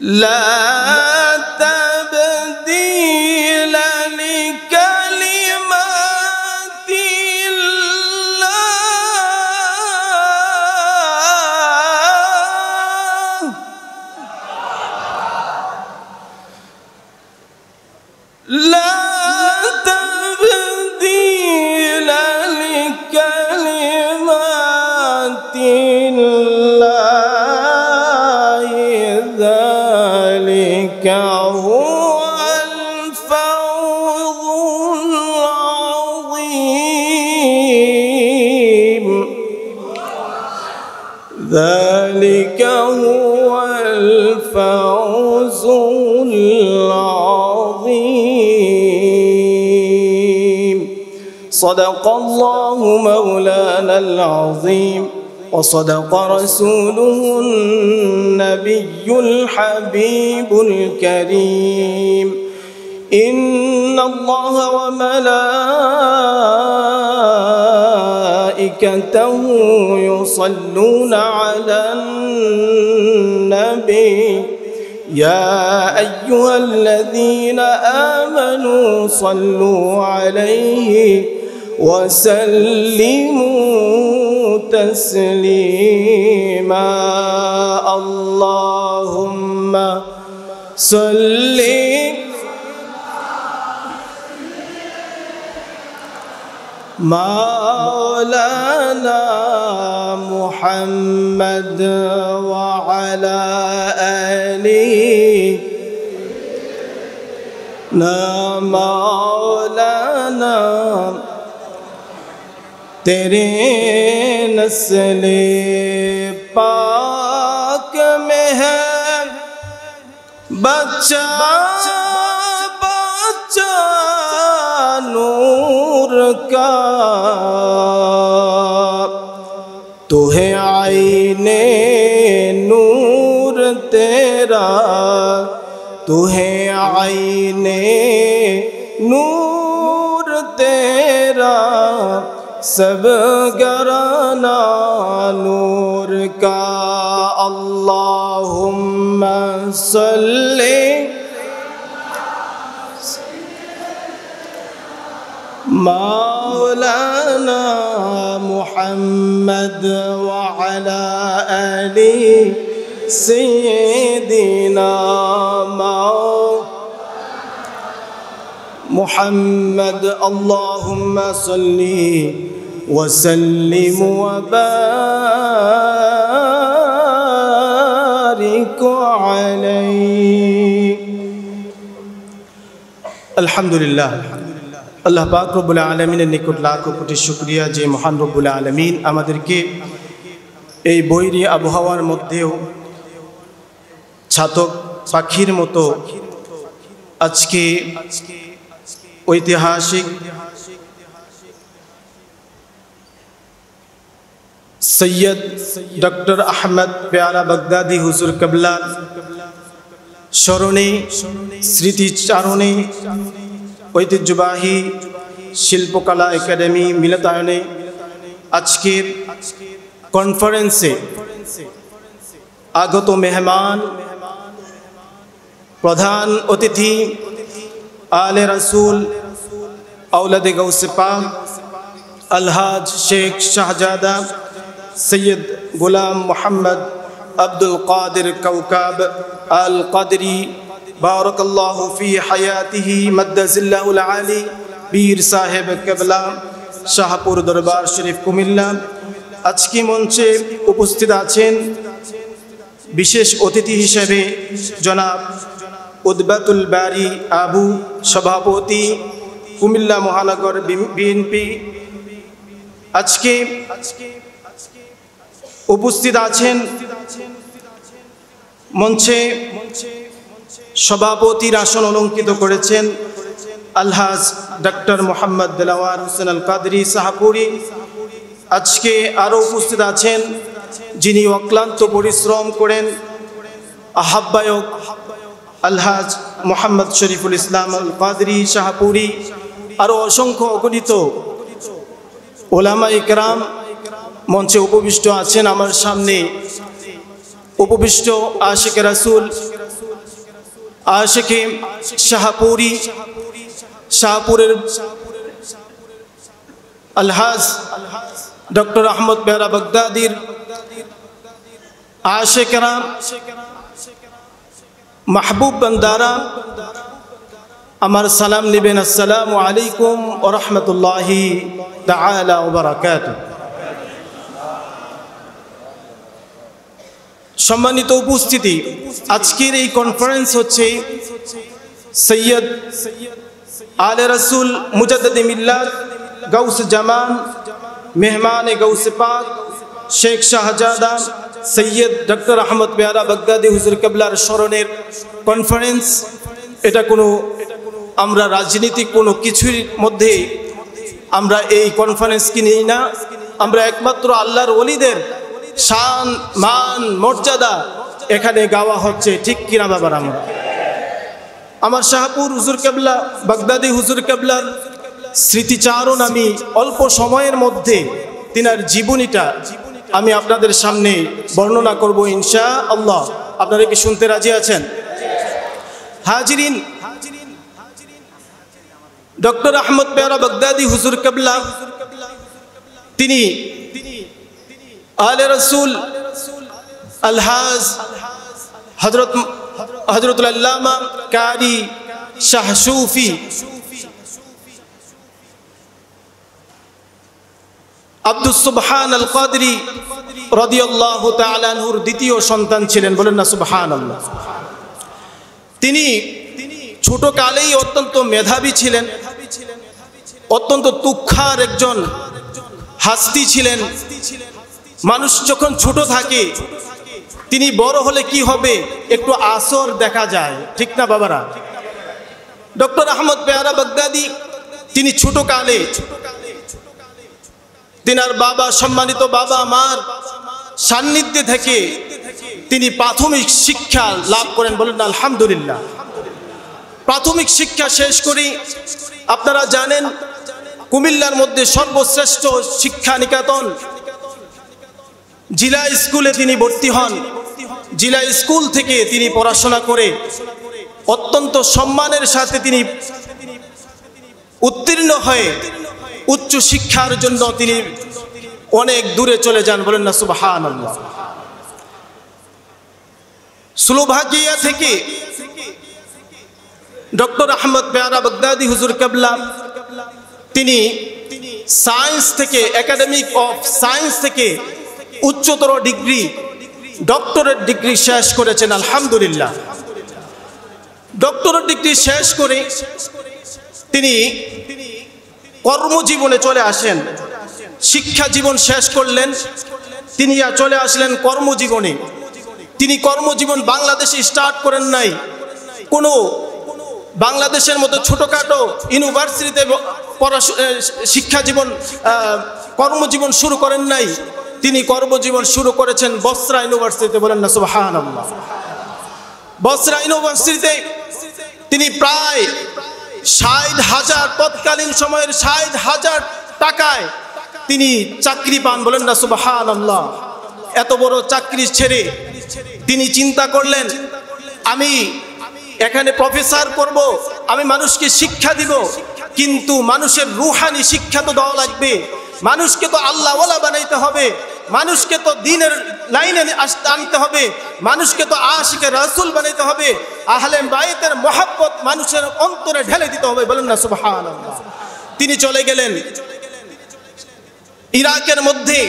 لا تبديل لكلمات الله لا تبديل لكلمات الله ذلك هو الفوز العظيم ذلك هو الفوز العظيم صدق الله مولانا العظيم وصدق رسوله النبي الحبيب الكريم إن الله وملائكته يصلون على النبي يا أيها الذين آمنوا صلوا عليه وسلموا تسليما اللهم صل مولانا محمد وعلى آله مولانا तेरे नस्ले पाक में है बच्चा बच्चा नूर का तो है आईने नूर तेरा तो है आईने नूर तेरा सब घराना नूर का अल्लाहुम्मा सल्ली मौलाना मुहम्मद व अला आलि सय्यिदिना मुहम्मद अल्लाहुम्मा सल्ली वसल्लिम वबारिक अलैहि अल्हम्दुलिल्लाह আল্লাহ পাক রব্বুল আলামিনের নিকট লাখ কোটি শুকরিয়া যে মহান রব্বুল আলামিন আমাদেরকে এই বৈরী আবহাওয়ার মধ্যেও ছাতক পাখির মতো আজকে ঐতিহাসিক সৈয়দ ডক্টর আহমদ পেয়ারা বাগদাদি হুজুর কবলার স্মরণে স্মৃতিচারণে ঐতিহ্যবাহী শিল্পকলা একাডেমি মিলনায়তনে আজকের কনফারেন্সে আগত মেহমান প্রধান অতিথি আলে রাসূল আওলাদে গাউসে পাক আলহাজ শেখ শাহজাদা সৈয়দ গোলাম মোহাম্মদ আব্দুল কাদের কৌকাব আল কাদরি বারাকাল্লাহু ফি হায়াতিহি মাদ্দাজিল্লাহুল আলী পীর সাহেব কেবলা শাহপুর দরবার শরীফ কুমিল্লা আজকে মঞ্চে উপস্থিত আছেন বিশেষ অতিথি হিসেবে জনাব উদ্বাতুল বারী আবু সভাপতি কুমিল্লা মহানগর বিএনপি আজকে উপস্থিত আছেন মঞ্চে সভাপতির আসন অলঙ্কিত করেছেন আলহাজ ডক্টর মোহাম্মদ দিলওয়ার হোসেন আল কাদরি শাহপুরী আজকে আরও উপস্থিত আছেন যিনি অক্লান্ত পরিশ্রম করেন আহ্বায়ক আলহাজ মোহাম্মদ শরীফুল ইসলাম আল কাদরি শাহপুরী আরও অসংখ্য অগণিত ওলামা ইকরাম মঞ্চে উপবিষ্ট আছেন। আমার সামনে উপবিষ্ট আশিক রাসূল আশিকে শাহপুরি, শাহপুরের আলহাজ ডক্টর আহমদ পেয়ারা বাগদাদির আশিকেরা, মাহবুব বান্দারা আমার সালাম নেবেন। আসসালামু আলাইকুম ওয়া রাহমাতুল্লাহি তাআলা ওয়া বারাকাতুহু। সম্মানিত উপস্থিতি, আজকের এই কনফারেন্স হচ্ছে সৈয়দ আলে রসুল মুজাদ্দিদে মিল্লাত গৌস জামান মেহমানে গৌস পাক শেখ শাহজাদা সৈয়দ ডক্টর আহমদ পেয়ারা বাগদাদি হুজুর কেবলার স্মরণের কনফারেন্স। এটা কোনো আমরা রাজনীতিক কোনো কিছুর মধ্যে আমরা এই কনফারেন্সকে নিই না। আমরা একমাত্র আল্লাহর ওলিদের শান মান মর্যাদা এখানে গাওয়া হচ্ছে, ঠিক কিনা বাবার? আমার শাহপুর হুজুর কেবলা বাগদাদি হুজুর কেবলার স্মৃতিচারণ আমি অল্প সময়ের মধ্যে তিনার জীবনীটা আমি আপনাদের সামনে বর্ণনা করব ইনশাআল্লাহ। আপনারা কি শুনতে রাজি আছেন? হাজিরিন, ডক্টর আহমদ পেয়ারা বাগদাদি হুজুর কেবলা তিনি আলে রসুল আলহাজ হযরতুল আল্লামা কারি শাহ সুফি আব্দুস সুবহান আল কাদরি রাদিয়াল্লাহু তাআলা আনহুর দ্বিতীয় সন্তান ছিলেন। বলেন না সুবহানাল্লাহ। তিনি ছোট কালেই অত্যন্ত মেধাবী ছিলেন, অত্যন্ত তুখ্যার একজন হাস্তি ছিলেন। মানুষ যখন ছোট থাকে, তিনি বড় হলে কি হবে একটু আসর দেখা যায়, ঠিক না বাবারা? ডক্টর আহমদ পেয়ারা বাগদাদি তিনি ছোট কালে তিনার বাবা, সম্মানিত বাবা মার সান্নিধ্যে থেকে তিনি প্রাথমিক শিক্ষা লাভ করেন। বলেন না আলহামদুলিল্লাহ। প্রাথমিক শিক্ষা শেষ করি, আপনারা জানেন কুমিল্লার মধ্যে সর্বশ্রেষ্ঠ শিক্ষা নিকেতন জিলা স্কুলে তিনি ভর্তি হন। জিলা স্কুল থেকে তিনি পড়াশোনা করে অত্যন্ত সম্মানের সাথে তিনি উত্তীর্ণ হয়ে উচ্চ শিক্ষার জন্য তিনি অনেক দূরে চলে যান। বলেন না সুবহানাল্লাহ। স্লোভাকিয়া থেকে ডক্টর আহমদ পেয়ারা বাগদাদি হুজুর কেবলা তিনি সায়েন্স থেকে, একাডেমিক অফ সায়েন্স থেকে উচ্চতর ডিগ্রি, ডক্টরেট ডিগ্রি শেষ করেছেন আলহামদুলিল্লাহ। ডক্টরেট ডিগ্রি শেষ করে তিনি কর্মজীবনে চলে আসেন। শিক্ষা জীবন শেষ করলেন, তিনি চলে আসলেন কর্মজীবনে। তিনি কর্মজীবন বাংলাদেশে স্টার্ট করেন নাই, কোনো বাংলাদেশের মতো ছোটখাটো ইউনিভার্সিটিতে শিক্ষা জীবন কর্মজীবন শুরু করেন নাই। তিনি কর্মজীবন শুরু করেছেন বসরা ইউনিভার্সিটিতে। বলেন না সুবহানাল্লাহ। বসরা ইউনিভার্সিটিতে তিনি প্রায় ৬০,০০০ তৎকালীন সময়ের ৬০,০০০ টাকায় তিনি চাকরি পান। বলেন না সুবহানাল্লাহ। এত বড় চাকরি ছেড়ে তিনি চিন্তা করলেন, আমি এখানে প্রফেসর করব, আমি মানুষকে শিক্ষা দিব, কিন্তু মানুষের রুহানি শিক্ষা তো দেওয়া লাগবে, মানুষকে তো আল্লাহওয়ালা বানাইতে হবে, মানুষকে তো দ্বীনের লাইনে আনতে হবে, মানুষকে তো আশিকে রাসূল বানাইতে হবে, আহলে বাইতের মহব্বত মানুষের অন্তরে ঢেলে দিতে হবে। বলেন না সুবহানাল্লাহ। তিনি চলে গেলেন ইরাকের মধ্যে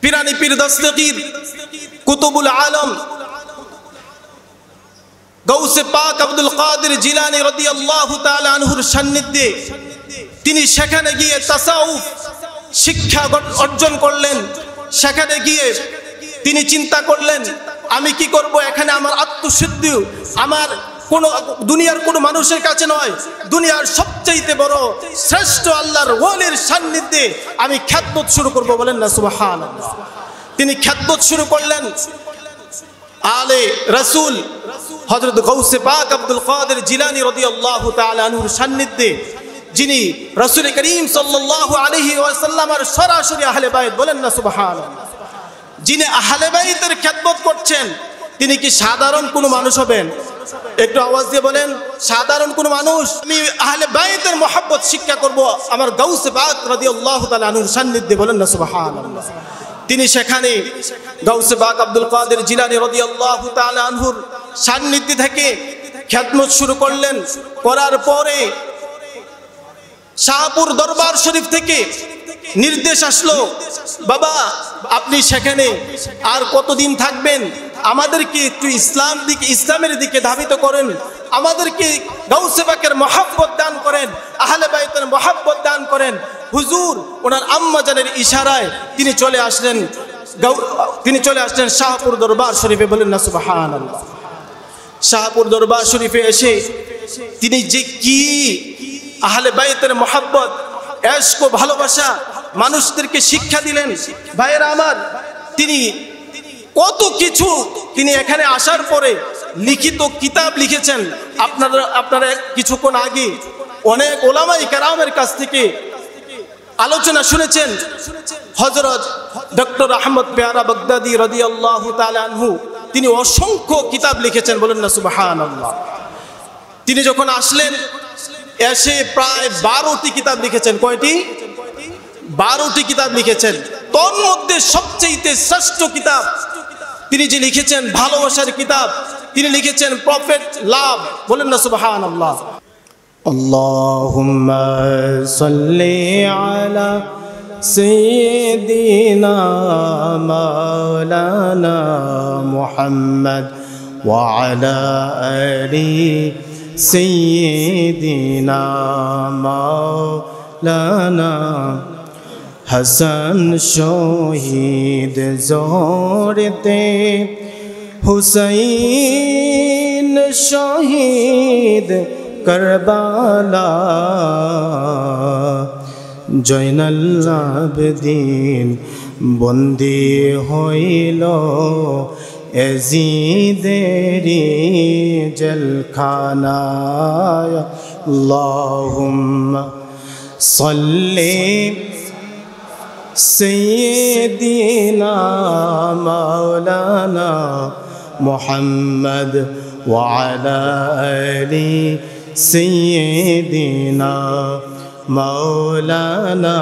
পিরানি পীর দস্তগীর কুতুবুল আলম গৌসে পাক আব্দুল কাদের জিলানী রাদিয়াল্লাহু তাআলা আনহুর সান্নিধ্যে তিনি সেখানে গিয়ে তাসাউফ শিক্ষা অর্জন করলেন। সেখানে গিয়ে তিনি চিন্তা করলেন, আমি কি করব, এখানে আমার আত্মশুদ্ধি আমার কোনো দুনিয়ার কোনো মানুষের কাছে নয়, দুনিয়ার সবচেয়ে বড় শ্রেষ্ঠ আল্লাহর ওলির সান্নিধ্যে আমি খ্যাতমত শুরু করব। বলেন না সুবহানাল্লাহ। তিনি খ্যাতমত শুরু করলেন আলে রাসূল হযরত গৌসে পাক আব্দুল কাদের জিলানী রাদিয়াল্লাহু তাআলা আনহুর সান্নিধ্যে, যিনি রাসূল করিম সাল্লাল্লাহু আলাইহি ওয়াসাল্লামের সরাসরি আহলে বাইত। বলেন না সুবহানাল্লাহ। যিনি আহলে বাইতের খিদমত করছেন তিনি কি সাধারণ কোনো মানুষ হবেন? একটু আওয়াজ দিয়ে বলেন, সাধারণ কোন মানুষ। আমি আহলে বাইতের মহব্বত শিক্ষা করব আমার গাউসে পাক রাদিয়াল্লাহু তাআলা আনহুর সান্নিধ্যে, বলেন না সুবহানাল্লাহ। তিনি সেখানে গাউসে পাক আব্দুল কাদের জিলানী রাদিয়াল্লাহু তাআলা আনহুর সান্নিধ্যে থেকে খিদমত শুরু করলেন। করার পরে শাহপুর দরবার শরীফ থেকে নির্দেশ আসলো, বাবা আপনি সেখানে আর কতদিন থাকবেন, আমাদেরকে একটু ইসলামের দিকে ধাবিত করেন, আমাদেরকে গাউসে পাকের মহব্বত দান করেন, আহলে বাইতের মহব্বত দান করেন। হুজুর ওনার আম্মা জানের ইশারায় তিনি চলে আসলেন শাহপুর দরবার শরীফে, বলেন না সুবহানাল্লাহ। শাহপুর দরবার শরীফে এসে তিনি যে কি আহলে বাইতের মহব্বত, ইশক ও ভালোবাসা মানুষদেরকে শিক্ষা দিলেন। ভাইয়েরা আমার, তিনি কত কিছু তিনি এখানে আসার পরে লিখিত কিতাব লিখেছেন। আপনারা কিছুক্ষণ আগে অনেক ওলামায়ে কেরামের কাছ থেকে আলোচনা শুনেছেন। হযরত ডক্টর আহমদ পেয়ারা বাগদাদি রাদিয়াল্লাহু তাআলা আনহু তিনি অসংখ্য কিতাব লিখেছেন, বলেন না সুবহানাল্লাহ। তিনি যখন আসলেন এসে প্রায় 12টি কিতাব লিখেছেন। কয়টি? 12টি কিতাব লিখেছেন। তোর মধ্যে সবচেয়ে শ্রেষ্ঠ কিতাব তিনি যে লিখেছেন ভালোবাসার কিতাব, তিনি লিখেছেন প্রফেট লাভ, বলেন না সুবহানাল্লাহ। আল্লাহুম্মা সাল্লি আলা সাইয়্যিদিনা মাওলানা মুহাম্মদ ওয়া আলা আলি সাইয়্যিদিনা মাওলানা হাসান শহীদ জোরতে হুসাইন শহীদ কারবালা জয়নাল আবেদিন বন্দী হইল এজিদেরি জেলখানায়। আল্লাহুম্মা সাল্লি সাইয়্যিদিনা মাওলানা মুহাম্মদ ওয়া আলা আলি সাইয়্যিদিনা মাওলানা।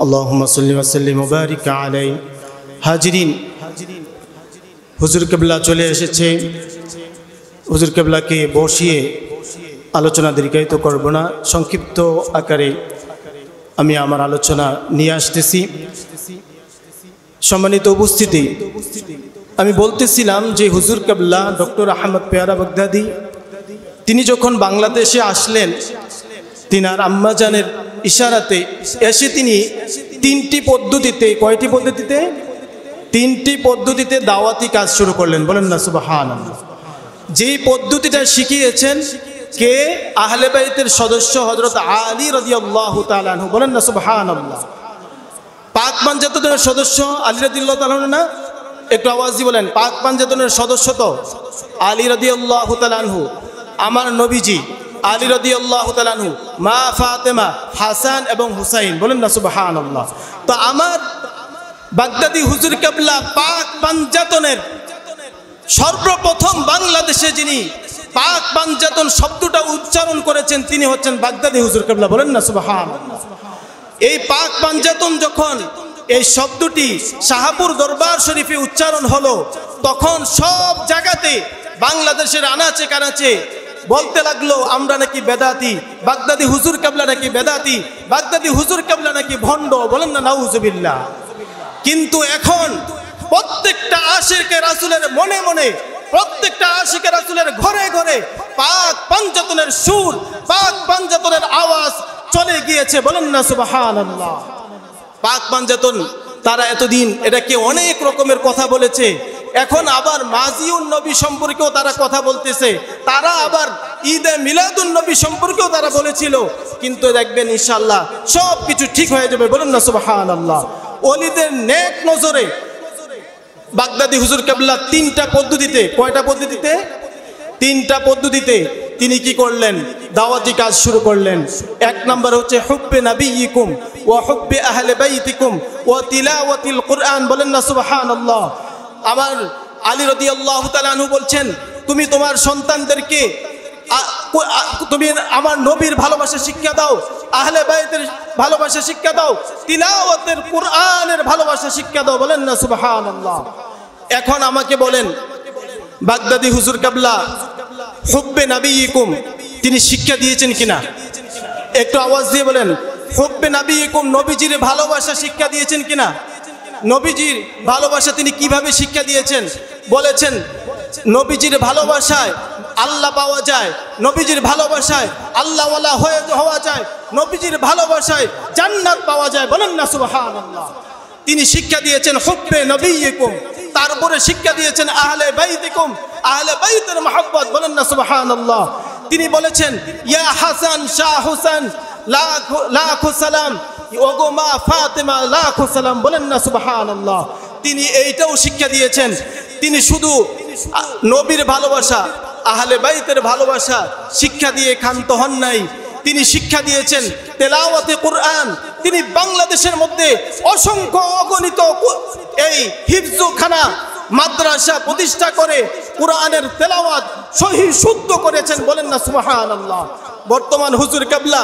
আল্লাহুম্মা সাল্লি ওয়া সাল্লিম ওয়া বারিক আলাইহি। হাজিরিন, হুজুর কিবলা চলে এসেছে। হুজুর কিবলাকে বসিয়ে আলোচনা দীর্ঘায়িত করব না, সংক্ষিপ্ত আকারে আমি আমার আলোচনা নিয়ে আসতেছি। সম্মানিত উপস্থিতি, আমি বলতেছিলাম যে হুজুর কিবলা ডক্টর আহমদ পেয়ারা বাগদাদি তিনি যখন বাংলাদেশে আসলেন, তিনার আম্মাজানের ইশারাতে এসে তিনি 3টি পদ্ধতিতে, কয়টি পদ্ধতিতে? 3টি পদ্ধতিতে দাওয়াতি কাজ শুরু করলেন, বলেন না সুবহানাল্লাহ। যেই পদ্ধতিটা শিখিয়েছেন কে? আহলে বাইতের সদস্য হযরত আলী রাদিয়াল্লাহু তাআলা আনহু, বলেন না সুবহানাল্লাহ। পাক পাঞ্জাতনের সদস্য আলী রাদিয়াল্লাহু তাআলা আনহু না? একটু আওয়াজ দিয়ে বলেন, পাক পাঞ্জাতনের সদস্য তো আলী রাদিয়াল্লাহু তাআলা আনহু। আমার নবীজি আলী রাদিয়াল্লাহু তাআলা আনহু, মা ফাতেমা, হাসান এবং হুসাইন, বলেন না সুবহানাল্লাহ। তো আমার বাগদাদি হুজুর কিবলা পাক পাঞ্জাতনের সর্বপ্রথম বাংলাদেশে যিনি পাক পাঞ্জাতন শব্দটা উচ্চারণ করেছেন তিনি হচ্ছেন বাগদাদি হুজুর কিবলা, বলেন না সুবহানাল্লাহ। এই পাক পাঞ্জাতন যখন এই শব্দটি শাহপুর দরবার শরীফে উচ্চারণ হলো, তখন সব জায়গাতে বাংলাদেশের আনাচে কানাচে বলতে লাগলো আমরা নাকি বেদাতি, বাগদাদি হুজুর কিবলা নাকি বেদাতি, বাগদাদি হুজুর কিবলা নাকি ভণ্ড, বলেন না নাউজুবিল্লাহ। কিন্তু এখন প্রত্যেকটা আশিকে রাসূলের মনে মনে, প্রত্যেকটা আশিকে রাসূলের ঘরে ঘরে পাক পাঞ্জাতনের সুর, পাক পাঞ্জাতনের আওয়াজ চলে গিয়েছে, বলেন না সুবহানাল্লাহ। পাক পাঞ্জাতন তারা এতদিন এটাকে অনেক রকমের কথা বলেছে, এখন আবার মাজিউন নবী সম্পর্কেও তারা কথা বলতেছে, তারা আবার ঈদে মিলাদুন নবী সম্পর্কেও তারা বলেছিল। কিন্তু দেখবেন ইনশাআল্লাহ সব কিছু ঠিক হয়ে যাবে, বলেন না সুবহানাল্লাহ। ওলিদের নেক নজরে বাগদাদি হুজুর কিবলা 3টা পদ্ধতিতে, কয়টা পদ্ধতিতে? 3টা পদ্ধতিতে তিনি কি করলেন? দাওয়াতি কাজ শুরু করলেন। 1 নম্বর হচ্ছে হুব্বে নবিয়িকুম ওয়া হুব্বে আহলে বাইতিকুম ওয়া তিলাওয়াতিল কুরআন, বলেন না সুবহানাল্লাহ। আমার আলী রাদিয়াল্লাহু তাআলা আনহু বলছেন, তুমি তোমার সন্তানদেরকে তুমি আমার নবীর ভালোবাসা শিক্ষা দাও, আহলে বাইতের ভালোবাসা শিক্ষা দাও, তিলাওয়াতের কোরআনের ভালোবাসা শিক্ষা দাও। বলেন না সুবহানাল্লাহ। এখন আমাকে বলেন, বাগদাদি হুজুর কেবলা হুব্বে নবীকুম তিনি শিক্ষা দিয়েছেন কিনা? একটু আওয়াজ দিয়ে বলেন, হুব্বে নবীকুম নবীজির ভালোবাসা শিক্ষা দিয়েছেন কিনা? নবীজির ভালোবাসা তিনি কিভাবে শিক্ষা দিয়েছেন? বলেছেন, নবীজির ভালোবাসায় আল্লাহ পাওয়া যায়, নবীজির ভালোবাসায় আল্লাহওয়ালা হওয়া যায়, নবীজির ভালোবাসায় জান্নাত পাওয়া যায়। বলেন না সুবহানাল্লাহ। তিনি শিক্ষা দিয়েছেন হুব্বে নবীকুম, তারপরে শিক্ষা দিয়েছেন আহলে বাইতিকুম, আহলে বাইতের মহব্বত। বলেন না সুবহানাল্লাহ। তিনি বলেছেন, ইয়া হাসান শাহ হুসেন লাখো সালাম, ওগো মা ফাতেমা লাখো সালাম। বলেন না সুবহানাল্লাহ। তিনি এইটাও শিক্ষা দিয়েছেন। তিনি শুধু নবীর ভালোবাসা, আহলে বাইতের ভালোবাসা শিক্ষা দিয়ে ক্ষান্ত হন নাই, তিনি শিক্ষা দিয়েছেন তেলাওয়াতে কোরআন। তিনি বাংলাদেশের মধ্যে অসংখ্য অগণিত এই হিফজখানা মাদ্রাসা প্রতিষ্ঠা করে কোরআনের তেলাওয়াত সহি শুদ্ধ করেছেন। বলেন না সুবহানাল্লাহ। বর্তমান হুজুর কেবলা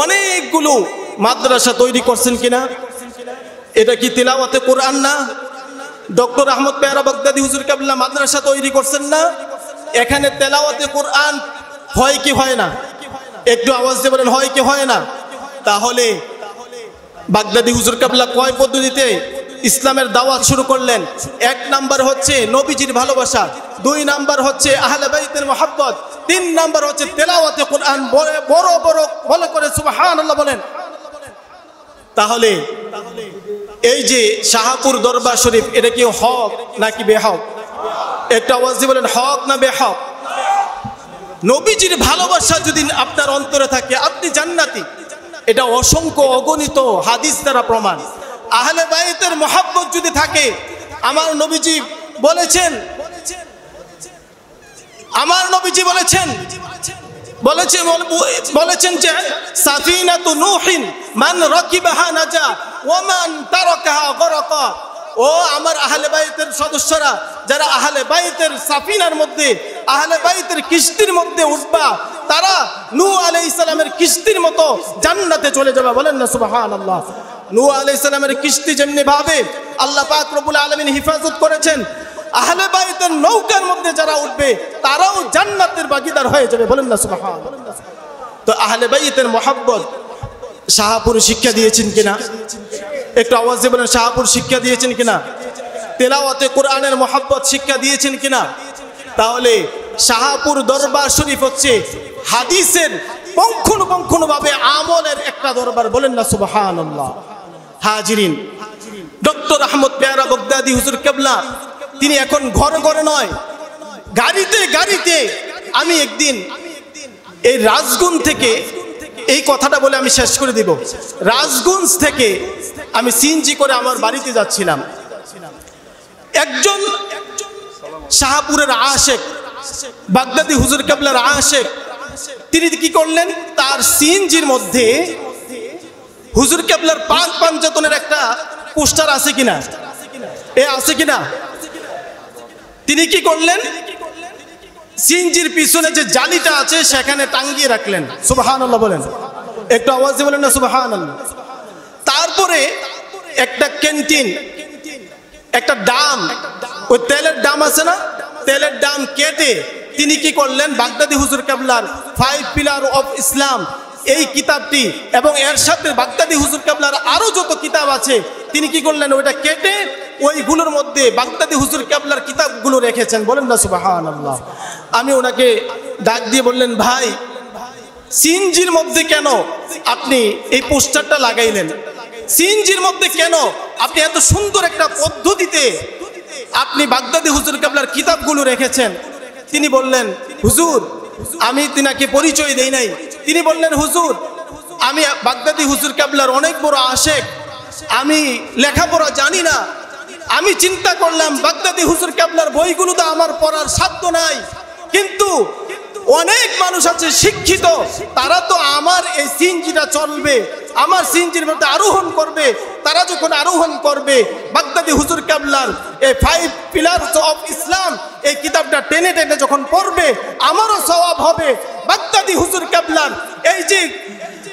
অনেকগুলো মাদ্রাসা তৈরি করছেন কিনা? এটা কি তেলাওয়াতে কোরআন না? ডক্টর আহমদ পেয়ারা বাগদাদি হুজুর কেবলা মাদ্রাসা তৈরি করছেন না? এখানে তেলাওয়াতে কোরআন হয় কি হয় না? একটু আওয়াজ দিয়ে বলেন, হয় কি হয় না? তাহলে বাগদাদি হুজুর কেবলা কয় পদ্ধতিতে ইসলামের দাওয়াত শুরু করলেন? এক নাম্বার হচ্ছে নবীজির ভালোবাসা, দুই নাম্বার হচ্ছে আহলে বাইতের মহব্বত, তিন নাম্বার হচ্ছে তেলাওয়াতে কোরআন। বড় বড় বলে করে সুবহানাল্লাহ বলেন। তাহলে এই যে শাহপুর দরবার শরীফ, এটা কি হক নাকি বেহক? একটা আওয়াজ দিয়ে বলেন, হক না বেহক? নবীজির ভালোবাসা যদি আপনার অন্তরে থাকে, আপনি জান্নাতি। এটা অসংখ্য অগণিত হাদিস দ্বারা প্রমাণ। আহলে বাইতের মহব্বত যদি থাকে, আমার নবীজি বলেছেন, আমার নবীজি বলেছেন যে সাফিনাতু নূহিন মান রাকিবাহা নাজা ওয়া মান তারাকাহা গরাকা। ও আমার আহলে বাইতের সদস্যরা, যারা আহলে বাইতের সাফিনার মধ্যে, আহলে বাইতের কিস্তির মধ্যে উঠবা, তারা নূহ আলাইহিস সালামের কিস্তির মতো জান্নাতে চলে যাবে। বলেন না সুবহানাল্লাহ। নূহ আলাইহিস সালামের কিস্তি যেমনি ভাবে আল্লাহ পাক রব্বুল আলামিন হিফাজত করেছেন, আহলে বাইতের নৌকার মধ্যে যারা উঠবে তারাও জান্নাতের ভাগীদার হয়ে যাবে। বলেন না সুবহানাল্লাহ। তো আহলে বাইতের মহব্বত শাহপুর শিক্ষা দিয়েছেন কিনা? একটু আওয়াজ দিয়ে বলেন, শাহপুর শিক্ষা দিয়েছেন কিনা? তেলাওয়াতে কোরআনের মহব্বত শিক্ষা দিয়েছেন কিনা? তাহলে শাহপুর দরবার শরীফ হচ্ছে হাদিসের পুঙ্খানুপুঙ্খভাবে আমলের একটা দরবার। বলেন না সুবহানাল্লাহ। হাজিরিন, ডক্টর আহমদ পেয়ারা বাগদাদি হুজুর কেবলা তিনি এখন ঘরে ঘরে নয়, গাড়িতে গাড়িতে। আমি একদিন এই রাজগঞ্জ থেকে, এই কথাটা বলে আমি শেষ করে দিব, রাজগঞ্জ থেকে আমি সিএনজি করে আমার বাড়িতে যাচ্ছিলাম। একজন শাহপুরের আশেক, বাগদাদি হুজুর কেবলার আশেক, তিনি কি করলেন, তার সিএনজির মধ্যে হুজুর কেবলার পাক পাঞ্জাতনের একটা পোস্টার আছে কিনা, আছে কিনা, তিনি কি করলেন, সিএনজির পিছনে যে জালিটা আছে সেখানে টাঙ্গিয়ে রাখলেন। সুবহানাল্লাহ বলেন, একটু আওয়াজ দিয়ে বলেন না সুবহানাল্লাহ। তারপরে একটা ক্যান্টিন, একটা ডাম, ওই তেলের ডাম আছে না, তেলের ডাম কেটে তিনি কি করলেন, বাগদাদি হুজুর কেবলার 5 পিলার অফ ইসলাম এই কিতাবটি এবং এর সাথে বাগদাদি হুজুর কেবলার আরো যত কিতাব আছে তিনি কি করলেন, ওইটা কেটে ওইগুলোর মধ্যে বাগদাদি হুজুর কেবলার কিতাবগুলো রেখেছেন। বলেন না সুবহানাল্লাহ। আমি ওনাকে ডাক দিয়ে বললেন, ভাই সিএনজির মধ্যে কেন আপনি এই পোস্টারটা লাগাইলেন? সিএনজির মধ্যে কেন আপনি এত সুন্দর একটা পদ্ধতিতে আপনি বাগদাদি হুজুর কেবলার কিতাবগুলো রেখেছেন? তিনি বললেন, হুজুর, আমি তিনাকে পরিচয় দেই নাই। তিনি বললেন, হুজুর, আমি বাগদাদি হুজুর কেবলার অনেক বড় আশেক, আমি লেখাপড়া জানি না। আমি চিন্তা করলাম বাগদাদি হুজুর কেবলার বইগুলো তো আমার পড়ার সাধ্য নাই, কিন্তু অনেক মানুষ আছে শিক্ষিত, তারা তো আমার এই সিএনজিটা চলবে, আমার সিএনজির মধ্যে আরোহণ করবে। তারা যখন আরোহণ করবে বাগদাদি হুজুর কেবলার এই 5 পিলার্স অফ ইসলাম এই কিতাবটা টেনে টেনে যখন পড়বে, আমারও সওয়াব হবে। বাগদাদি হুজুর কেবলার এই যে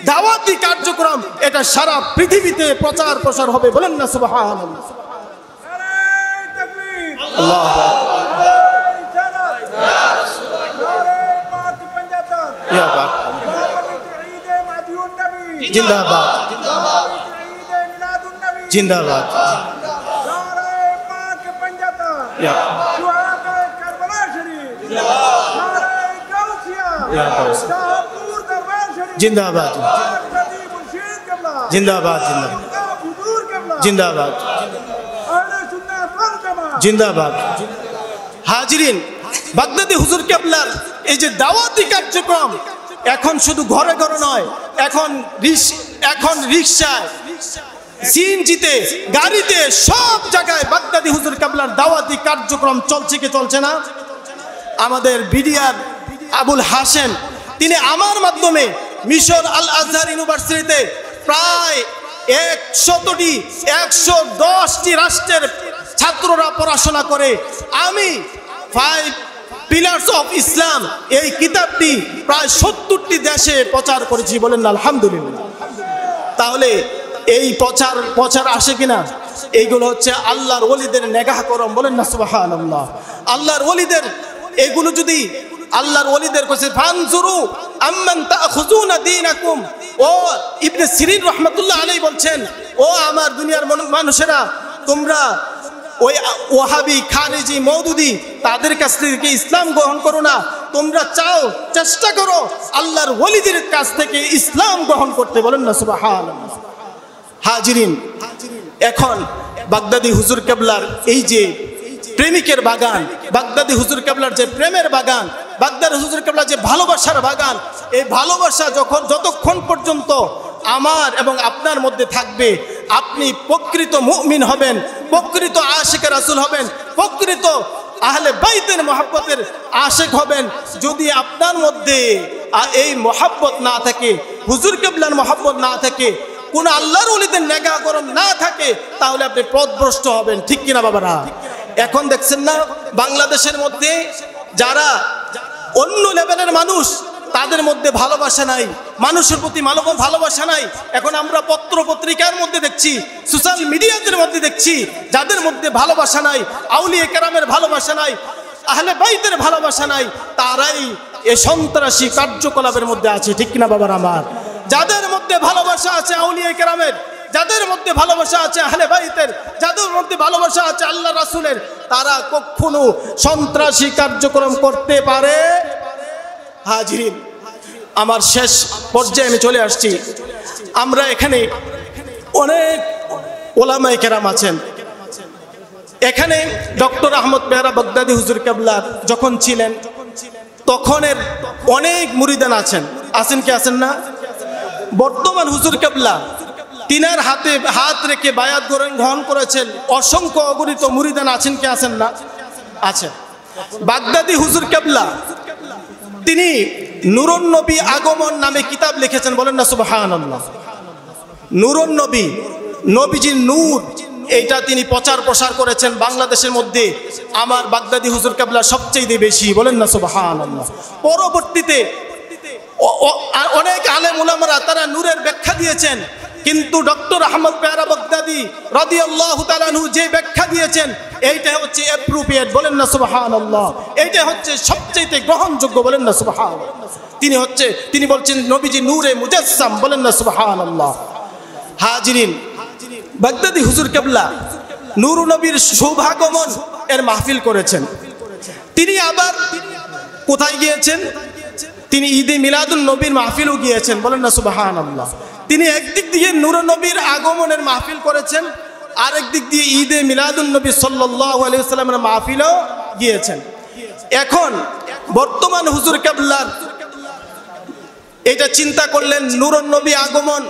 দাওয়াতি কার্যক্রম, এটা সারা পৃথিবীতে প্রচার প্রসার হবে। বলেন না সুবহানাল্লাহ। আল্লাহু আকবার। জিন্দাবাদ জিন্দাবাদ। জিন্দাবাদ জিন্দাবাদ জিন্দাবাদ জিন্দাবাদ। হাজিরিন, বাগদাদি হুজুর কেবলার এই যে দাওয়াতি কার্যক্রম এখন শুধু ঘরে ঘরে নয়, এখন রিকশায়, সিএনজিতে, গাড়িতে, সব জায়গায় বাগদাদি হুজুর কেবলার দাওয়াতি কার্যক্রম চলছে কি চলছে না? আমাদের বিডিআর আবুল হাসেম, তিনি আমার মাধ্যমে মিশর আল আজহার ইউনিভার্সিটিতে প্রায় 110টি রাষ্ট্রের ছাত্ররা পড়াশোনা করে। আমি 5 পিলার্স অফ ইসলাম এই কিতাবটি প্রায় 70টি দেশে প্রচার করেছি। বলেন না আলহামদুলিল্লাহ। তাহলে এই প্রচার আসে কিনা? এইগুলো হচ্ছে আল্লাহর ওলিদের নেগাহ করম। বলেন না সুবহানাল্লাহ। আল্লাহর ওলিদের এগুলো যদি আল্লাহর ওলিদের কাছে ফানজুরু আম্মান তাখুযুনা দীনাকুম, ও ইবনে সিরিন রাহমাতুল্লাহ আলাইহি বলছেন, ও আমার দুনিয়ার মানুষেরা, তোমরা ওই ওয়াহাবি, খারিজি, মওদুদি তাদের কাছ থেকে ইসলাম গ্রহণ করো না, তোমরা চেষ্টা করো আল্লাহর ওলিদের কাছ থেকে ইসলাম গ্রহণ করতে। বলেন না সুবহানাল্লাহ। হাজিরিন, এখন বাগদাদি হুজুর কেবলার এই যে প্রেমিকের বাগান, বাগদাদি হুজুর কেবলার যে প্রেমের বাগান, বাগদাদি হুজুর কেবলার যে ভালোবাসার বাগান, এই ভালোবাসা যতক্ষণ পর্যন্ত আমার এবং আপনার মধ্যে থাকবে, আপনি প্রকৃত মুমিন হবেন, প্রকৃত আশিকে রাসূল হবেন, প্রকৃত আহলে বাইতের মহব্বতের আশিক হবেন। যদি আপনার মধ্যে এই মহব্বত না থাকে, হুজুর কেবলার মহব্বত না থাকে, কোন আল্লাহর ওলিদের নেগাহ করম না থাকে, তাহলে আপনি পথভ্রষ্ট হবেন। ঠিক কিনা বাবারা? এখন দেখছেন না বাংলাদেশের মধ্যে যারা অন্য লেভেলের মানুষ, তাদের মধ্যে ভালোবাসা নাই, মানুষের প্রতি ভালোবাসা নাই। এখন আমরা পত্র পত্রিকার মধ্যে দেখছি, সোশ্যাল মিডিয়াদের মধ্যে দেখছি, যাদের মধ্যে ভালোবাসা নাই, আউলিয়া কেরামের ভালোবাসা নাই, আহলে বাইতের ভালোবাসা নাই, তারাই এই সন্ত্রাসী কার্যকলাপের মধ্যে আছে। ঠিক কিনা বাবার আমার? যাদের মধ্যে ভালোবাসা আছে আউলিয়া কেরামের, যাদের মধ্যে ভালোবাসা আছে আহলে বাইতের, যাদের মধ্যে ভালোবাসা আছে আল্লাহ রাসূলের, তারা কখনো সন্ত্রাসী কার্যক্রম করতে পারে। হাজিরিন, আমার শেষ পর্যায়ে আমি চলে আসছি। আমরা এখানে অনেক ওলামায়ে কেরাম আছেন। এখানে ডক্টর আহমদ পেয়ারা বাগদাদি হুজুর কেবলা যখন ছিলেন, তখনের অনেক মুরিদান আছেন কি আছেন না? বর্তমান হুজুর কেবলা তিনার হাতে হাত রেখে বায়াত গ্রহণ করেছেন অসংখ্য অগণিত মুরিদান আছেন কি আছেন না? আছেন। বাগদাদি হুজুর কেবলা তিনি নূরুন নবী আগমন নামে কিতাব লিখেছেন। বলেন না সুবহানাল্লাহ। নূরুন নবী, নবীজির নূর, এইটা তিনি প্রচার প্রসার করেছেন বাংলাদেশের মধ্যে। আমার বাগদাদি হুজুর কেবলা সবচেয়ে বেশি। বলেন না সুবহানাল্লাহ। পরবর্তীতে অনেক আলেম উলামারা তারা নূরের ব্যাখ্যা দিয়েছেন, কিন্তু ডক্টর আহমদ পেয়ারা বাগদাদি রাদিয়াল্লাহু তাআলা আনহু যে ব্যাখ্যা দিয়েছেন, এইটা হচ্ছে অ্যাপ্রোপ্রিয়েট। বলেন না সুবহানাল্লাহ। এইটা হচ্ছে সবচেয়ে গ্রহণযোগ্য। বলেন না সুবহানাল্লাহ। তিনি বলছেন নবীজি নূরে মুজাসসাম। বলেন না সুবহানাল্লাহ। হাজিরিন, বাগদাদি হুজুর কেবলা নূর নবীর সৌভাগমন এর মাহফিল করেছেন। তিনি আবার কোথায় গিয়েছেন? তিনি ঈদে মিলাদুন নবীর মাহফিলও গিয়েছেন। বলেন না সুবহানাল্লাহ। তিনি একদিক দিয়ে নূর নবীর আগমনের মাহফিল করেছেন, আরেক দিক দিয়ে ঈদে মিলাদুন নবী সাল্লাল্লাহু আলাইহি ওয়াসাল্লামের মাহফিলও গিয়েছেন। এখন বর্তমান হুজুর কেবলার এটা চিন্তা করলেন, নূর নবী আগমন,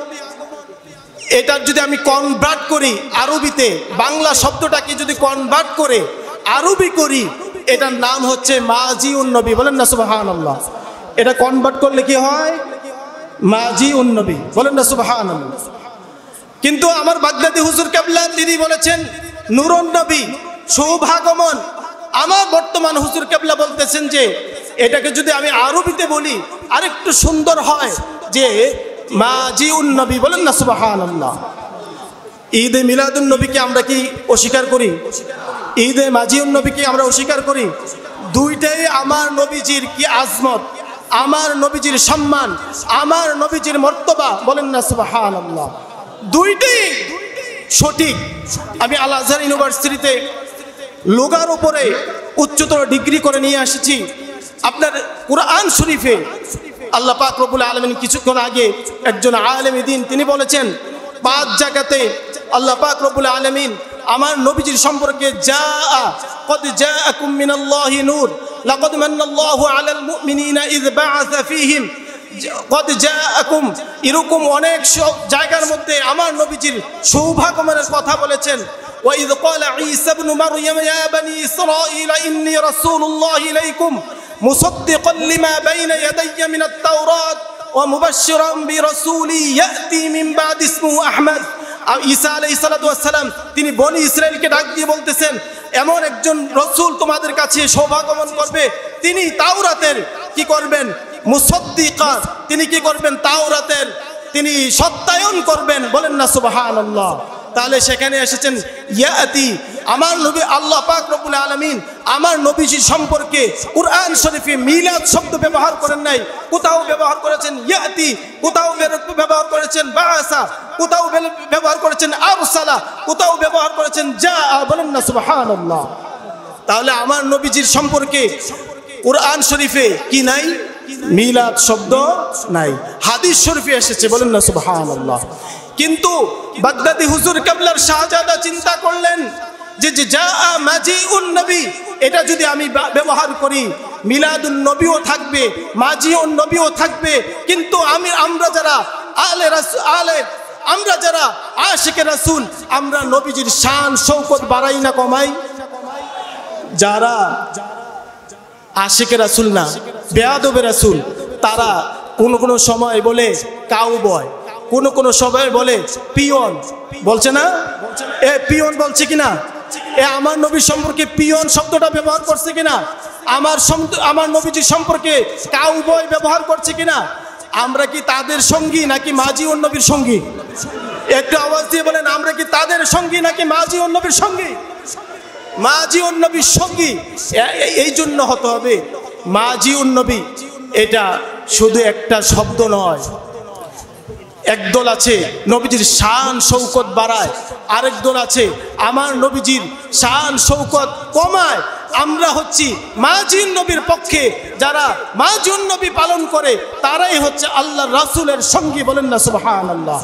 এটার যদি আমি কনভার্ট করি আরবিতে, বাংলা শব্দটাকে যদি কনভার্ট করে আরবি করি, এটার নাম হচ্ছে মাজিউন নবী। বলেন না সুবহানাল্লাহ। এটা কনভার্ট করলে কি হয়? মাজি উন নবী। বলেন না সুবহানাল্লাহ। কিন্তু আমার বাগদাদি হুজুর কেবলা তিনি বলেছেন নূরুন নবী, সৌভাগমন। আমার বর্তমান হুজুর কেবলা বলতেছেন যে এটাকে যদি আমি আরবিতে বলি আরেকটু সুন্দর হয়, যে মাজি উন নবী। বলেন না সুবহানাল্লাহ। ঈদে মিলাদুন নবীকে আমরা কি অস্বীকার করি? ঈদে মাজি উন নবীকে আমরা অস্বীকার করি? দুইটাই আমার নবীজির কি আজমত, আমার নবীজির সম্মান, আমার নবীজির মর্তবা। বলেন না সুবহানাল্লাহ। দুইটাই সঠিক। আমি আল আজহার ইউনিভার্সিটিতে লুগার উপরে উচ্চতর ডিগ্রি করে নিয়ে এসেছি। আপনার কুরআন শরীফে আল্লাহ পাক রব্বুল আলামিন কিছুক্ষণ আগে একজন আলেমে দ্বীন তিনি বলেছেন 5 জায়গাতে আল্লাহ পাক রব্বুল আলামিন আমার নবীজির সম্পর্কে قد جاءكم من الله نور لقد من الله على المؤمنين إذ بعث فيهم قد جاءكم এরকম অনেক জায়গার মধ্যে আমার নবীজির সৌভাগমনের কথা বলেছেন। وإذ قال عيسى ابن مريم يا بني إسرائيل إني رسول الله إليكم مصدقا لما بين يدي من التوراة ومبشرا برسول يأتي من بعد اسمه أحمد। ঈসা আলাইহিস সালাতু ওয়াস সালাম তিনি বনি ইসরাইলকে ডাক দিয়ে বলতেছেন এমন একজন রাসূল তোমাদের কাছে সৌভাগমন করবে, তিনি তাওরাতের কি করবেন? মুসাদ্দিকান। তিনি কি করবেন? তাওরাতের তিনি সত্যায়ন করবেন। বলেন না সুবহানাল্লাহ। তাহলে সেখানে এসেছেন ইয়াতি। আমার নবী আল্লাহ পাক রব্বুল আলামিন আমার নবীজি সম্পর্কে কুরআন শরীফে মিলাদ শব্দ ব্যবহার করেন নাই, কোথাও ব্যবহার করেছেন ইয়াতি, কোথাও ব্যবহার করেছেন বাআসা, কোথাও ব্যবহার করেছেন আরসালা, কোথাও ব্যবহার করেছেন জাআ। বলেন না সুবহানাল্লাহ। তাহলে আমার নবীজির সম্পর্কে কুরআন শরীফে কি নাই? মিলাদ শব্দ নাই। হাদিস শরীফে এসেছে। বলেন না সুবহানাল্লাহ। কিন্তু বাগদাদি হুজুর কেবলার শাহজাদা চিন্তা করলেন যে জাআ মাজিউন নবী, এটা যদি আমি ব্যবহার করি মিলাদুন নবীও থাকবে, মাজিউন নবীও থাকবে। কিন্তু আমরা যারা আমরা যারা আশিকে রাসূল, আমরা নবীজির শান শৌকত বাড়াই না কমাই? যারা আশিকে রাসূল না, বেয়াদবে রাসূল, তারা কোন সময় বলে কাউবয়, কোন সময় বলে পিয়ন। বলছে না? এ পিয়ন বলছে কিনা? এ আমার নবী সম্পর্কে পিয়ন শব্দটা ব্যবহার করছে কিনা? আমার নবীজির সম্পর্কে কাউবয় ব্যবহার করছে কিনা? আমরা কি তাদের সঙ্গী নাকি মাজিউন নবীর সঙ্গী? একটু আওয়াজ দিয়ে বলেন, আমরা কি তাদের সঙ্গী নাকি মাজিউন নবীর সঙ্গী? মাজিউন নবীর সঙ্গী। এই জন্য হতে হবে মাজিউন নবী। এটা শুধু একটা শব্দ নয়। একদল আছে নবীজির শান শৌকত বাড়ায়, আরেক দল আছে আমার নবীজির শান শৌকত কমায়। আমরা হচ্ছি মাজিউন নবীর পক্ষে। যারা মাজিউন নবী পালন করে তারাই হচ্ছে আল্লাহর রাসূলের সঙ্গী। বলেন না সুবহানাল্লাহ।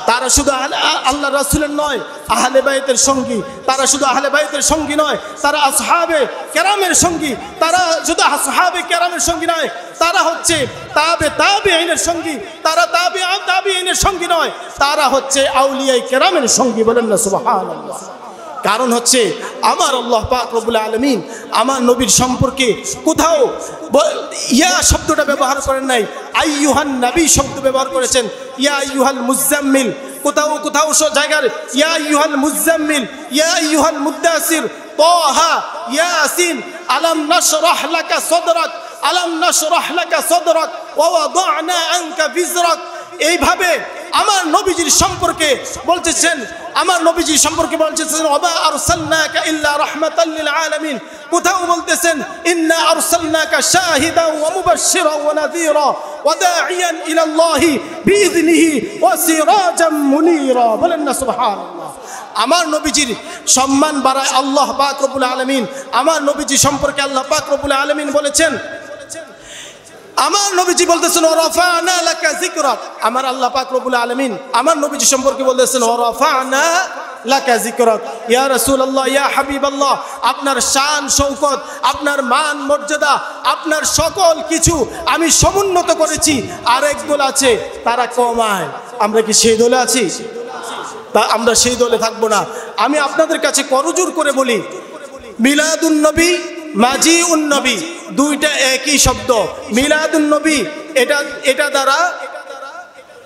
তারা শুধু আল্লাহ রাসূলের নয়, আহলে বাইতের সঙ্গী। তারা শুধু আহলে বাইতের সঙ্গী নয়, তারা আসহাবে কেরামের সঙ্গী। তারা শুধু আসহাবে কেরামের সঙ্গী নয়, তারা হচ্ছে তাবেঈনের সঙ্গী। তারা তাবেঈনের সঙ্গী নয়, তারা হচ্ছে আউলিয়ায়ে কেরামের সঙ্গী। বলেন না সুবহানাল্লাহ। কারণ হচ্ছে আমার আল্লাহ পাক রব্বুল আলামিন আমার নবীর সম্পর্কে কোথাও ইয়া শব্দটা ব্যবহার করেন নাই, আইয়ুহান নবী শব্দ ব্যবহার করেছেন। ইয়া আইয়ুহাল মুজাম্মিল, কোথাও জায়গার ইয়া আইয়ুহাল মুজাম্মিল, ইয়া আইয়ুহাল মুদ্দাসির, তাহা, ইয়াসিন, আলাম নাশরাহ লাকা সাদরাক, আলাম নাশরাহ লাকা সাদরাক ওয়া ওয়াদানা আনকা বিজরাক। এইভাবে আমার নবীজির সম্পর্কে বলতেছেন, আমার নবীজির সম্পর্কে বলতেছেন ওয়া আরসালনাকা ইল্লা রাহমাতাল লিল আলামিন। কোথাও বলতেছেন ইন্না আরসালনাকা শাহিদান ওয়া মুবাশশিরান ওয়া নাযীরা ওয়া দাঈয়ান ইলা আল্লাহি বিইذনিহি ওয়া সিরাজাম মুনীরা। বলেন না সুবহানাল্লাহ। আমার নবীজির সম্মান বাড়ায় আল্লাহ পাক রব্বুল আলামিন। আমার নবীজি সম্পর্কে আল্লাহ পাক রব্বুল আলামিন বলেছেন, আমার নবীজি বলতেছেন ওয়ারাফা'না লাকা যিকরাক। আমার আল্লাহ পাক রব্বুল আলামিন আমার নবীজি সম্পর্কে বলতেছেন ওয়ারাফা'না লাকা যিকরাক। ইয়া রাসূলুল্লাহ, ইয়া হাবিবাল্লাহ, আপনার শান শৌকত, আপনার মান মর্যাদা, আপনার সকল কিছু আমি সমুন্নত করেছি। আরেক দল আছে তারা কমায়। আমরা কি সেই দলে আছি? তা আমরা সেই দলে থাকবো না। আমি আপনাদের কাছে করজোর করে বলি, মিলাদুন নবী মাজিউন নবী, দুইটা একই শব্দ। মিলাদুন নবী এটা দ্বারা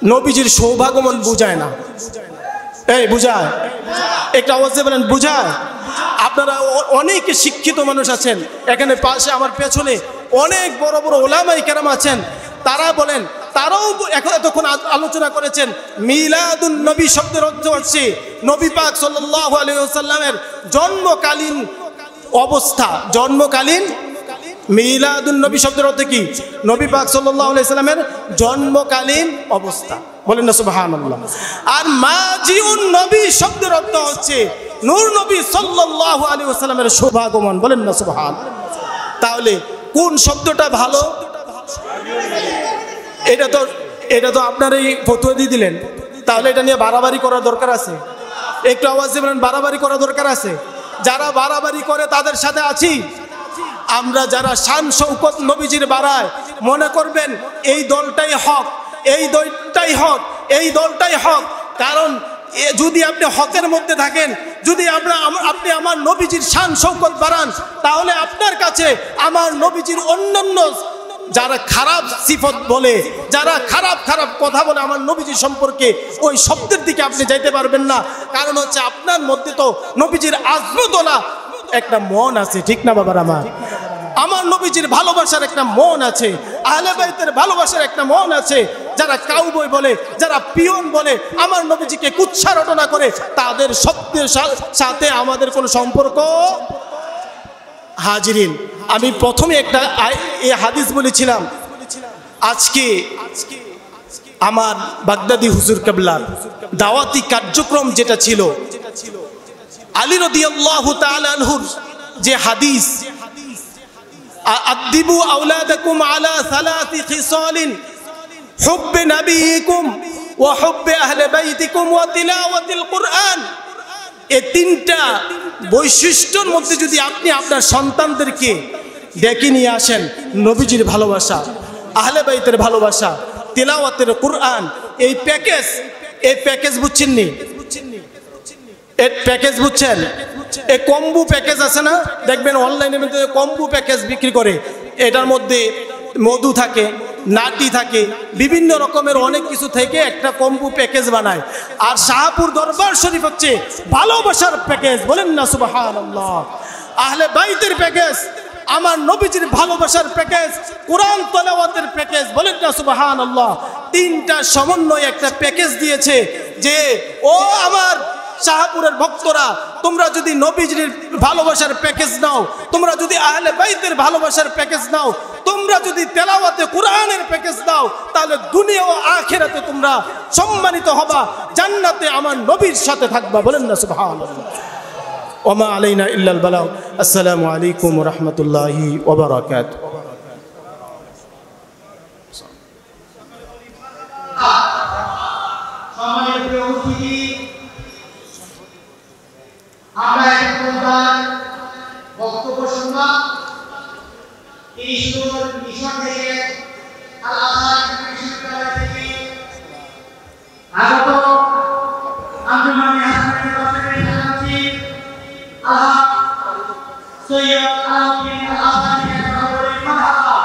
নবীজির সৌভাগমন বুঝায় না। এই বুঝায়? একটা আওয়াজ দিয়ে বলেন বুঝায়? আপনারা অনেক শিক্ষিত মানুষ আছেন এখানে, পাশে আমার পেছনে অনেক বড় বড় ওলামায়ে কেরাম আছেন, তারা বলেন, তারাও এতক্ষণ আলোচনা করেছেন মিলাদুন নবী শব্দের অর্থ হচ্ছে নবী পাক সাল্লাল্লাহু আলাইহি ওয়াসাল্লামের জন্মকালীন অবস্থা। জন্মকালীন মিলাদুন নবী শব্দের অর্থ কি? নবী পাক সাল্লাল্লাহু আলাইহি ওয়াসাল্লামের জন্মকালীন অবস্থা। বলেন না সুবহানাল্লাহ। আর মাজিউন নবী শব্দের অর্থ হচ্ছে নূর নবী সাল্লাল্লাহু আলাইহি ওয়াসাল্লামের শুভাগমন। বলেন না সুবহানাল্লাহ। তাহলে কোন শব্দটা ভালো? এটা তো আপনারই ফতোয়া দিয়ে দিলেন, তাহলে এটা নিয়ে বাড়াবাড়ি করার দরকার আছে? একটু আওয়াজ দিয়ে বলেন বাড়াবাড়ি করার দরকার আছে? যারা বাড়াবাড়ি করে তাদের সাথে আছি আমরা। যারা শান শৌকত নবীজির বাড়ায়, মনে করবেন এই দলটাই হক, এই দলটাই হক, এই দলটাই হক। কারণ যদি আপনি হকের মধ্যে থাকেন, যদি আপনি আমার নবীজির শান শৌকত বাড়ান, তাহলে আপনার কাছে আমার নবীজির অন্যান্য যারা খারাপ সিফত বলে, যারা খারাপ খারাপ কথা বলে আমার নবীজি সম্পর্কে, ওই শব্দের দিকে আপনি যাইতে পারবেন না। কারণ হচ্ছে আপনার মধ্যে তো নবীজির আজমতওয়ালা একটা মন আছে, ঠিক না বাবার? আমার নবীজির ভালোবাসার একটা মন আছে, আহলে বাইতের ভালোবাসার একটা মন আছে। যারা কাউবয় বলে, যারা পিয়ন বলে, আমার নবীজিকে কুৎসা রটনা করে, তাদের শব্দের সাথে আমাদের কোনো সম্পর্ক। হাজিরিন, আমি প্রথমে একটা এই হাদিস বলেছিলাম, আজকে আমার বাগদাদি হুজুর কেবলার দাওয়াতি কার্যক্রম যেটা ছিল, আলী রাদিয়াল্লাহু তাআলা আনহুর যে হাদিস, আদিবু আওলাদাকুম আলা সালাসি খিসালিন হুব্বে নবিয়িকুম ওয়া হুব্বে আহলে বাইতিকুম ওয়া তিলাওয়াতিল কুরআন, এই তিনটা বৈশিষ্ট্যের মধ্যে যদি আপনি আপনার সন্তানদেরকে ডেকে নিয়ে আসেন, নবীজির ভালোবাসা, আহলে বাইতের ভালোবাসা, তিলাওয়াতের কুরআন, এই প্যাকেজ বুঝছেন নি? এই প্যাকেজ বুঝছেন? এই কম্বো প্যাকেজ আছে না, দেখবেন অনলাইনের মধ্যে কম্বো প্যাকেজ বিক্রি করে। এটার মধ্যে মধু থাকে, নাটি থাকে, বিভিন্ন রকমের অনেক কিছু থেকে একটা কম্বো প্যাকেজ বানায়। আর শাহপুর দরবার শরীফ হচ্ছে ভালোবাসার প্যাকেজ। বলেন না সুবহানাল্লাহ। আহলে বাইতের প্যাকেজ, আমার নবীজির ভালোবাসার প্যাকেজ, কোরআন তেলাওয়াতের প্যাকেজ। বলেন না সুবহানাল্লাহ। তিনটা সমন্বয়ে একটা প্যাকেজ দিয়েছে যে ও আমার শাহপুরের ভক্তরা, তোমরা যদি নবীজির ভালোবাসার প্যাকেজ নাও, তোমরা যদি আহলে বাইতের ভালোবাসার প্যাকেজ নাও, তোমরা যদি তেলাওয়াতে কুরআনের প্যাকেজ নাও, তাহলে দুনিয়া ও আখিরাতে তোমরা সম্মানিত হবা, জান্নাতে আমার নবীর সাথে থাকবা। বলেন না সুবহানাল্লাহ। ওমা আলাইনা ইল্লাল বালাগ। আসসালামু আলাইকুম ওয়া রাহমাতুল্লাহি ওয়া বারাকাতুহু। আমরা এখন বক্তব্য শুনলাম ঈশ্বর মিশন থেকে, আল-আজহার বিশ্ববিদ্যালয় থেকে আগত আঞ্জুমানে হাসানের দর্শকের জানাচ্ছি আলহাম সৈয়দ আলাউদ্দিন আল-আজহারি নগরী মারহাবা।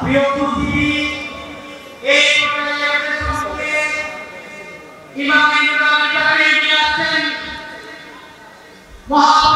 প্রিয় উপস্থিতি, এই প্রোগ্রামের সঙ্গে ইমাম ইবরাহিম তাকরীর আছেন মহা